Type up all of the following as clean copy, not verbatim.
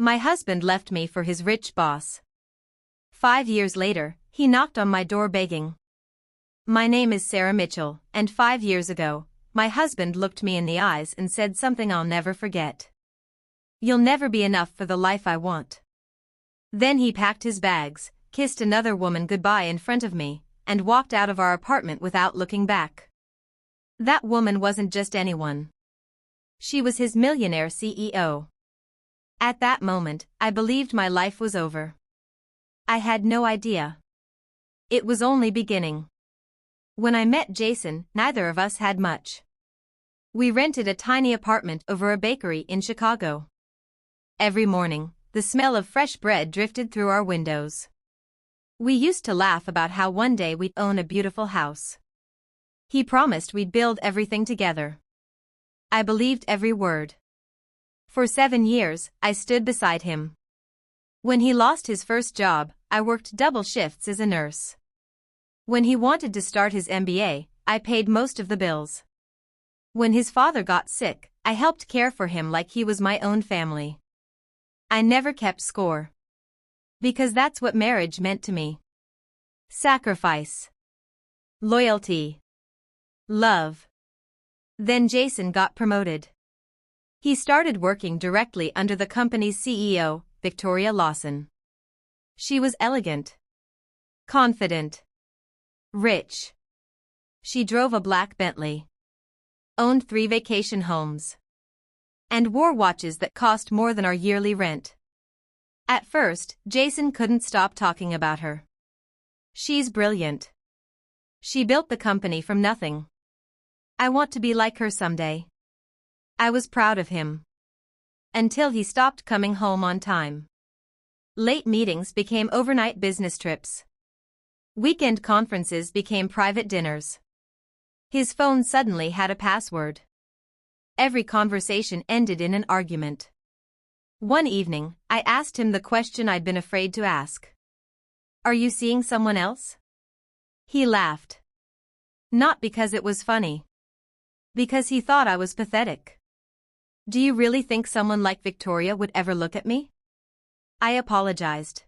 My husband left me for his rich boss. 5 years later, he knocked on my door begging. My name is Sarah Mitchell, and 5 years ago, my husband looked me in the eyes and said something I'll never forget. You'll never be enough for the life I want. Then he packed his bags, kissed another woman goodbye in front of me, and walked out of our apartment without looking back. That woman wasn't just anyone. She was his millionaire CEO. At that moment, I believed my life was over. I had no idea. It was only beginning. When I met Jason, neither of us had much. We rented a tiny apartment over a bakery in Chicago. Every morning, the smell of fresh bread drifted through our windows. We used to laugh about how one day we'd own a beautiful house. He promised we'd build everything together. I believed every word. For 7 years, I stood beside him. When he lost his first job, I worked double shifts as a nurse. When he wanted to start his MBA, I paid most of the bills. When his father got sick, I helped care for him like he was my own family. I never kept score. Because that's what marriage meant to me. Sacrifice. Loyalty. Love. Then Jason got promoted. He started working directly under the company's CEO, Victoria Lawson. She was elegant. Confident. Rich. She drove a black Bentley. Owned 3 vacation homes. And wore watches that cost more than our yearly rent. At first, Jason couldn't stop talking about her. She's brilliant. She built the company from nothing. I want to be like her someday. I was proud of him. Until he stopped coming home on time. Late meetings became overnight business trips. Weekend conferences became private dinners. His phone suddenly had a password. Every conversation ended in an argument. One evening, I asked him the question I'd been afraid to ask. Are you seeing someone else? He laughed. Not because it was funny. Because he thought I was pathetic. Do you really think someone like Victoria would ever look at me? I apologized.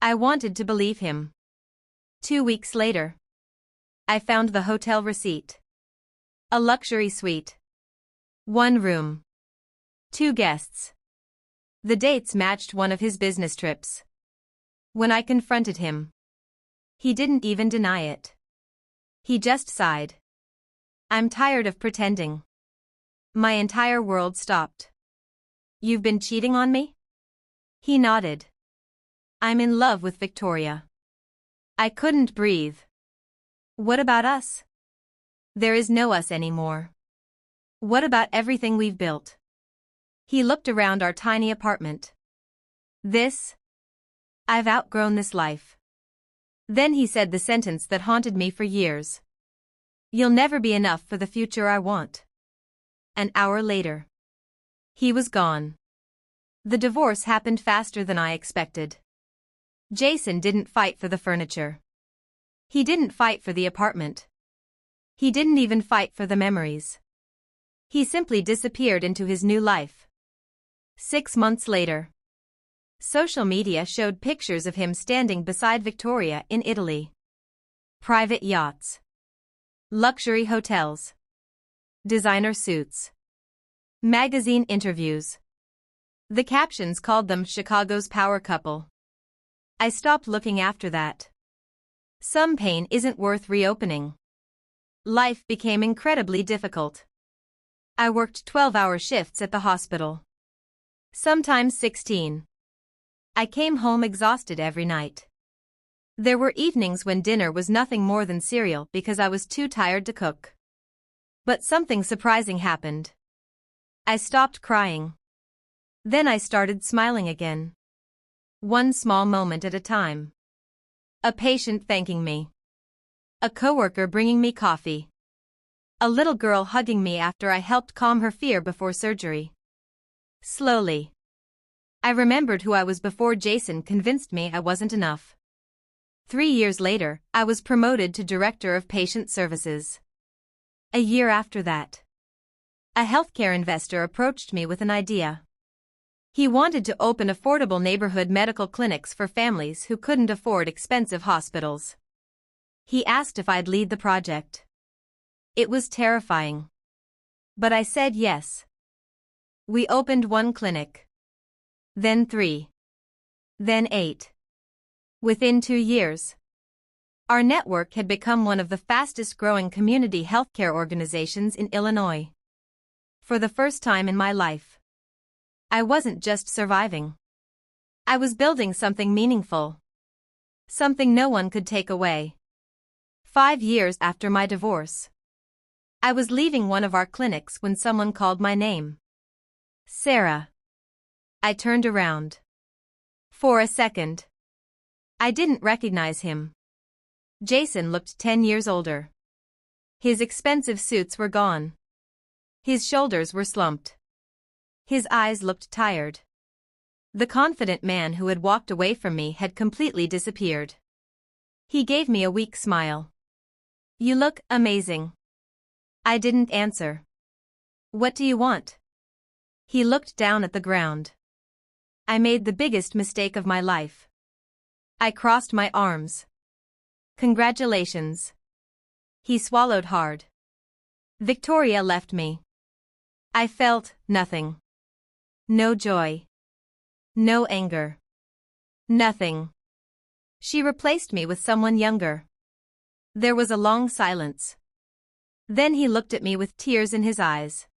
I wanted to believe him. 2 weeks later, I found the hotel receipt. A luxury suite. 1 room. 2 guests. The dates matched one of his business trips. When I confronted him, he didn't even deny it. He just sighed. I'm tired of pretending. My entire world stopped. You've been cheating on me? He nodded. I'm in love with Victoria. I couldn't breathe. What about us? There is no us anymore. What about everything we've built? He looked around our tiny apartment. I've outgrown this life. Then he said the sentence that haunted me for years. You'll never be enough for the future I want. An hour later, he was gone. The divorce happened faster than I expected. Jason didn't fight for the furniture. He didn't fight for the apartment. He didn't even fight for the memories. He simply disappeared into his new life. 6 months later, social media showed pictures of him standing beside Victoria in Italy. Private yachts. Luxury hotels. Designer suits. Magazine interviews. The captions called them Chicago's power couple. I stopped looking after that. Some pain isn't worth reopening. Life became incredibly difficult. I worked 12-hour shifts at the hospital. Sometimes 16. I came home exhausted every night. There were evenings when dinner was nothing more than cereal because I was too tired to cook. But something surprising happened. I stopped crying. Then I started smiling again. One small moment at a time. A patient thanking me. A coworker bringing me coffee. A little girl hugging me after I helped calm her fear before surgery. Slowly, I remembered who I was before Jason convinced me I wasn't enough. 3 years later, I was promoted to Director of Patient Services. A year after that, a healthcare investor approached me with an idea. He wanted to open affordable neighborhood medical clinics for families who couldn't afford expensive hospitals. He asked if I'd lead the project. It was terrifying. But I said yes. We opened 1 clinic. Then 3. Then 8. Within 2 years, our network had become one of the fastest-growing community healthcare organizations in Illinois. For the first time in my life, I wasn't just surviving. I was building something meaningful. Something no one could take away. 5 years after my divorce, I was leaving one of our clinics when someone called my name. Sarah. I turned around. For a second, I didn't recognize him. Jason looked 10 years older. His expensive suits were gone. His shoulders were slumped. His eyes looked tired. The confident man who had walked away from me had completely disappeared. He gave me a weak smile. "You look amazing." I didn't answer. "What do you want?" He looked down at the ground. I made the biggest mistake of my life. I crossed my arms. "Congratulations." He swallowed hard. Victoria left me. I felt nothing. No joy. No anger. Nothing. She replaced me with someone younger. There was a long silence. Then he looked at me with tears in his eyes.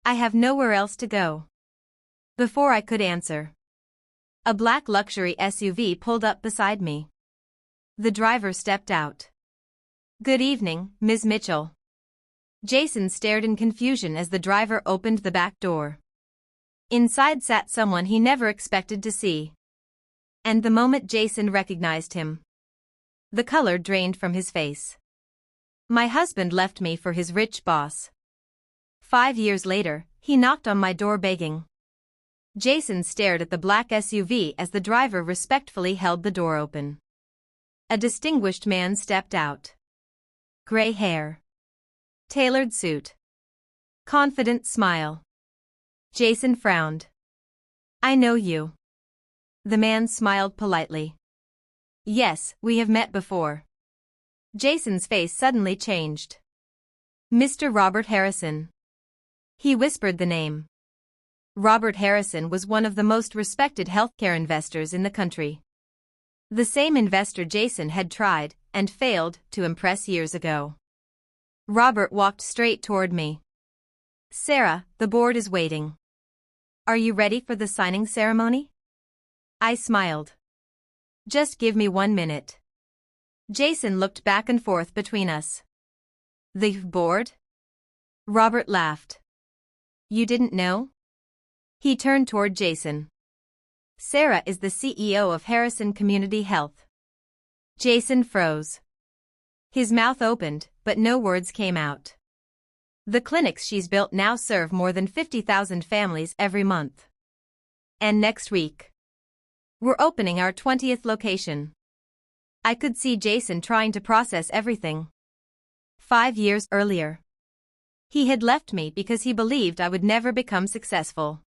"I have nowhere else to go." Before I could answer, a black luxury SUV pulled up beside me. The driver stepped out. "Good evening, Ms. Mitchell." Jason stared in confusion as the driver opened the back door. Inside sat someone he never expected to see. And the moment Jason recognized him, the color drained from his face. My husband left me for his rich boss. 5 years later, he knocked on my door begging. Jason stared at the black SUV as the driver respectfully held the door open. A distinguished man stepped out. Gray hair. Tailored suit. Confident smile. Jason frowned. "I know you." The man smiled politely. "Yes, we have met before." Jason's face suddenly changed. "Mr. Robert Harrison." He whispered the name. Robert Harrison was one of the most respected healthcare investors in the country. The same investor Jason had tried and failed to impress years ago. Robert walked straight toward me. "Sarah, the board is waiting. Are you ready for the signing ceremony?" I smiled. "Just give me 1 minute." Jason looked back and forth between us. "The board?" Robert laughed. "You didn't know?" He turned toward Jason. "Sarah is the CEO of Harrison Community Health." Jason froze. His mouth opened, but no words came out. "The clinics she's built now serve more than 50,000 families every month. And next week, we're opening our 20th location." I could see Jason trying to process everything. 5 years earlier, he had left me because he believed I would never become successful.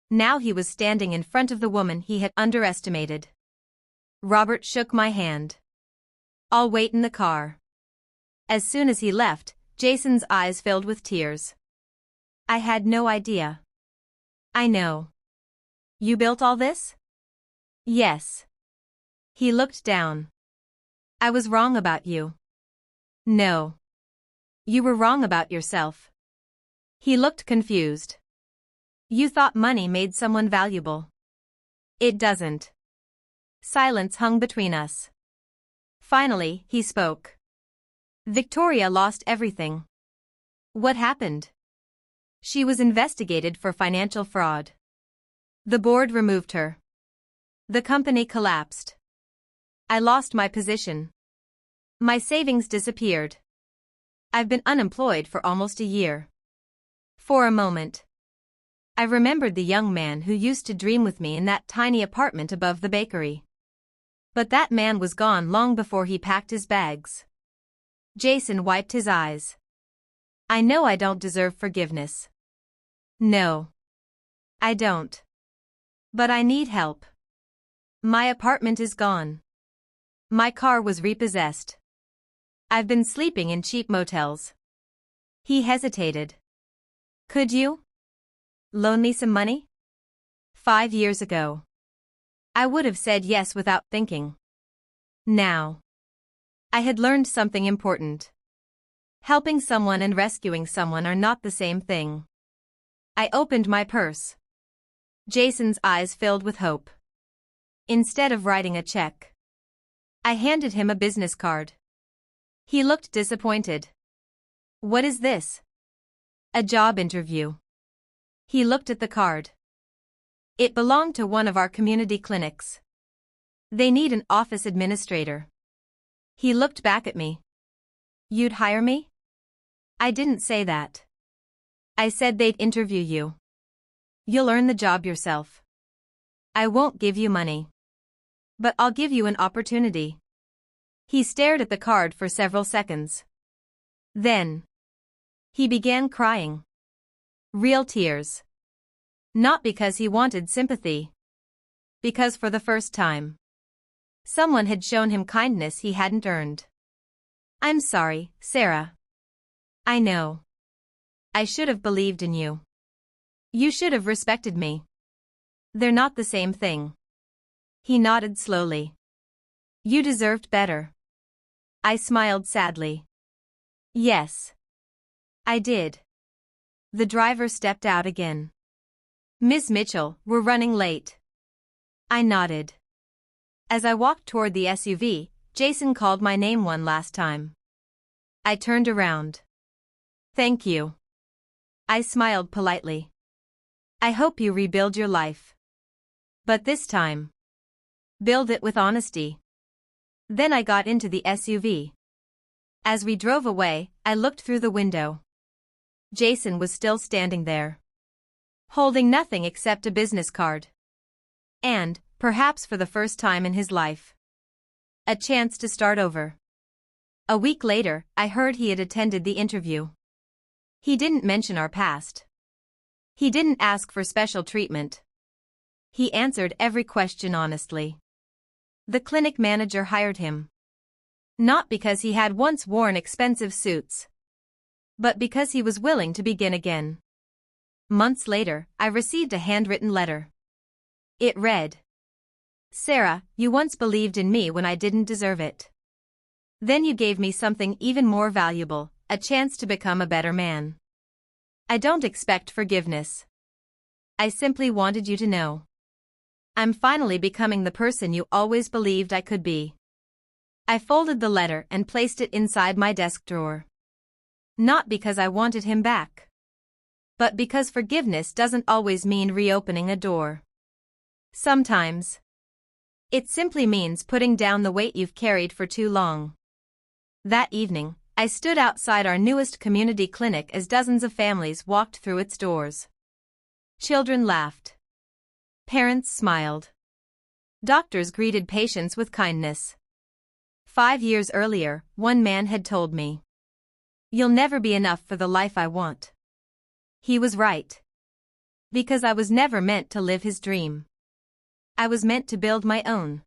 Now he was standing in front of the woman he had underestimated. Robert shook my hand. "I'll wait in the car." As soon as he left, Jason's eyes filled with tears. "I had no idea." "I know. You built all this?" "Yes." He looked down. "I was wrong about you." "No. You were wrong about yourself." He looked confused. "You thought money made someone valuable. It doesn't." Silence hung between us. Finally, he spoke. "Victoria lost everything." "What happened?" "She was investigated for financial fraud. The board removed her. The company collapsed. I lost my position. My savings disappeared. I've been unemployed for almost a year." For a moment, I remembered the young man who used to dream with me in that tiny apartment above the bakery. But that man was gone long before he packed his bags. Jason wiped his eyes. "I know I don't deserve forgiveness." "No. I don't. But I need help. My apartment is gone. My car was repossessed. I've been sleeping in cheap motels. He hesitated. Could you loan me some money? 5 years ago, I would have said yes without thinking. Now, I had learned something important. Helping someone and rescuing someone are not the same thing. I opened my purse. Jason's eyes filled with hope. Instead of writing a check, I handed him a business card. He looked disappointed. What is this? A job interview. He looked at the card. It belonged to one of our community clinics. They need an office administrator. He looked back at me. You'd hire me? I didn't say that. I said they'd interview you. You'll earn the job yourself. I won't give you money. But I'll give you an opportunity. He stared at the card for several seconds. Then, he began crying. Real tears. Not because he wanted sympathy. Because for the first time, someone had shown him kindness he hadn't earned. I'm sorry, Sarah. I know. I should have believed in you. You should have respected me. They're not the same thing. He nodded slowly. You deserved better. I smiled sadly. Yes. I did. The driver stepped out again. Miss Mitchell, we're running late. I nodded. As I walked toward the SUV, Jason called my name one last time. I turned around. Thank you. I smiled politely. I hope you rebuild your life. But this time, build it with honesty. Then I got into the SUV. As we drove away, I looked through the window. Jason was still standing there, holding nothing except a business card. And, perhaps for the first time in his life, a chance to start over. A week later, I heard he had attended the interview. He didn't mention our past. He didn't ask for special treatment. He answered every question honestly. The clinic manager hired him. Not because he had once worn expensive suits, but because he was willing to begin again. Months later, I received a handwritten letter. It read, Sarah, you once believed in me when I didn't deserve it. Then you gave me something even more valuable, a chance to become a better man. I don't expect forgiveness. I simply wanted you to know. I'm finally becoming the person you always believed I could be. I folded the letter and placed it inside my desk drawer. Not because I wanted him back, but because forgiveness doesn't always mean reopening a door. Sometimes, it simply means putting down the weight you've carried for too long. That evening, I stood outside our newest community clinic as dozens of families walked through its doors. Children laughed. Parents smiled. Doctors greeted patients with kindness. 5 years earlier, one man had told me, "You'll never be enough for the life I want." He was right. Because I was never meant to live his dream. I was meant to build my own.